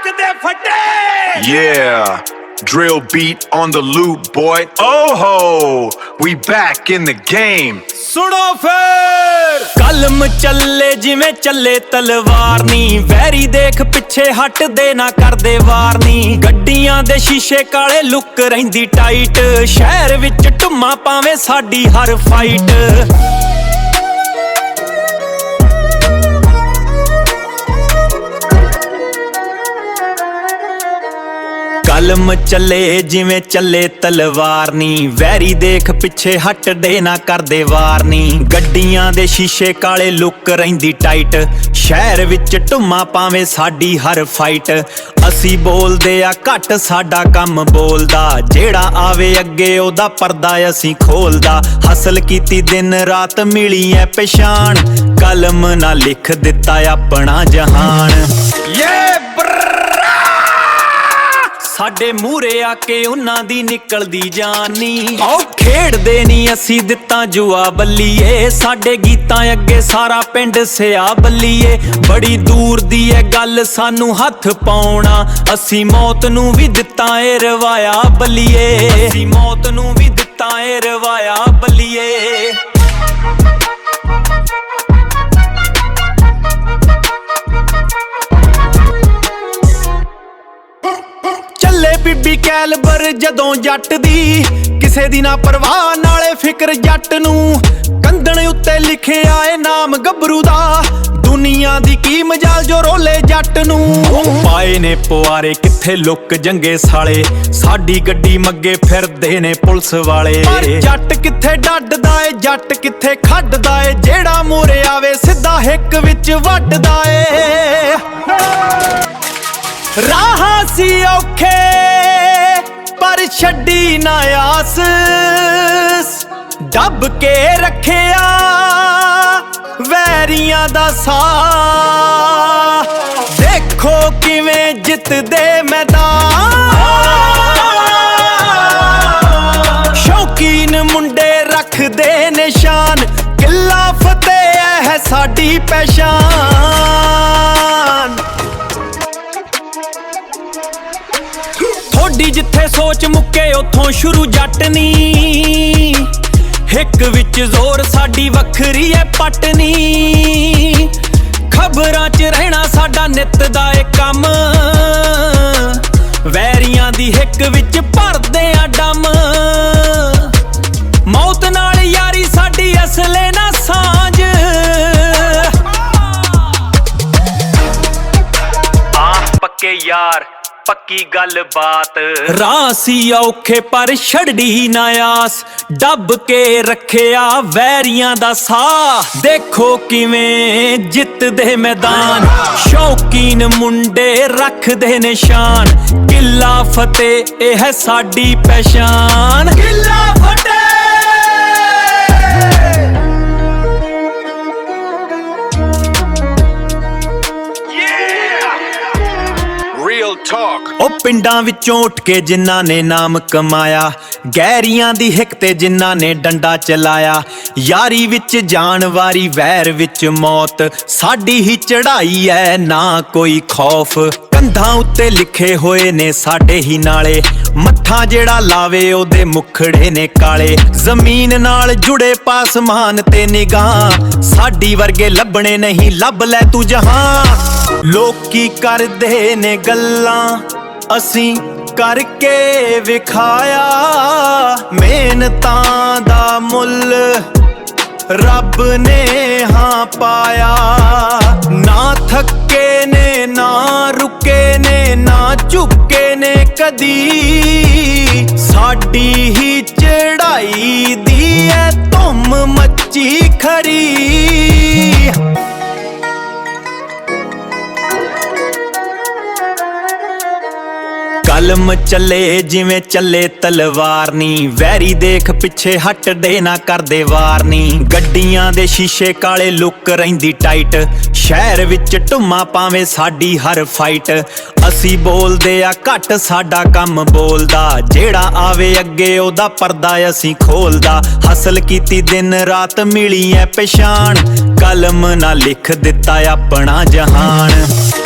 Yeah, drill beat on the loop, boy. Oh ho, we back in the game. सुनो फिर कलम चले जिवें चले तलवार नी वैरी देख पिछे हट दे ना कर दे वार नी गड्डियां दे शीशे काले लुक रहिंदी टाइट शहर विच ढुम्मा पावे साडी हर फाइट कलम चले जिवें चले तलवार नी वैरी देख पिछे हट दे ना कर दे वार नी गड्डियां दे शीशे काले लुक रहिंदी टाइट शहर विच ढुम्मा पावे साडी हर फाइट असी बोलदे आ घट साडा कम बोलदा जेड़ा आवे अगे ओदा पर्दा असी खोलदा हासिल कीती दिन रात मिली ऐ पछाण कलम ना लिख दिता अपना जहान साडे मूरे आके उन्हां दी निकलदी जानी आओ खेड़दे नी असी दित्ता जुआ बल्लीए साडे गीतां अगे सारा पिंड सिया बल्लीए बड़ी दूर दी ऐ गल सानू हथ पाउणा असी मौत नू भी दित्ता ए रवाया बल्लीए असी मौत नू भी दित्ता ए रवाया बल्लीए बीबी कैलबर जदों जट दी किसे दी ना परवाह नाले फिक्र जट नू कंधण उत्ते लिखिया ए नाम गबरू दा दुनिया दी की मजाल जो रोले जट नू पाए ने पुआरे किथे लुक जंगे साले साडी गड्डी मग्गे फिरदे ने पुलिस वाले जट किथे डडदा ए जट किथे खड्डदा ए जेड़ा मूरे आवे सिद्धा हिक विच वड्डदा ए राह सी औखे पर छड्डी ना आस दब के रखिया वैरियां दा साथ देखो किवें जितदे मैदान शौकीन मुंडे रखदे निशान किला फतेह है साडी पहचान थोड़ी जिथे सोच मुक्के उथों शुरू जटनी हिक विच जोर साडी वखरी है पटनी खबरां च रहना साडा नित दा ए कम वैरियां दी हिक विच भरदे आ डम मौत नाल यारी साडी असले ना सांझ पक्के यार पक्की गल बात रासी औखे पर छड़ी ना आस डब के रखिया वैरियां दा साह देखो किवें जितदे मैदान शौकीन मुंडे रखदे निशान किला फतेह ए है साडी पहचान किला फतेह ओ पिंडां विचों उठ के जिन्ना ने नाम कमाया गैरियां दी हिक ते जिन्ना ने डंडा चलाया यारी विच जान वारी वैर विच मौत साडी ही चढ़ाई है ना कोई खौफ कंधां उत्ते लिखे होए ने साडे ही नाले मत्था जेड़ा लावे ओदे मुखड़े ने काले जमीन नाल जुड़े पासमान ते निगाह साडी वर्गे लभणे नहीं लभ लै तू जहां लोकी करदे ने गल्लां असी करके विखाया मेहनतां दा मुल रब ने हाँ पाया ना थके ने ना रुके ने ना झुके ने कदी साडी ही चढ़ाई दी है धुम मची खरी कलम चले जिवें चले तलवार नी वैरी देख पिछे हट दे ना कर दे वार नी गड्डियां दे शीशे काले लुक रहिंदी टाइट शहर विच ढुम्मा पावे साडी हर फाइट असी बोलदे आ घट साडा कम बोलदा जेड़ा आवे अगे ओदा पर्दा असी खोलदा हासिल कीती दिन रात मिली ऐ पछाण कलम ना लिख दिता अपना जहान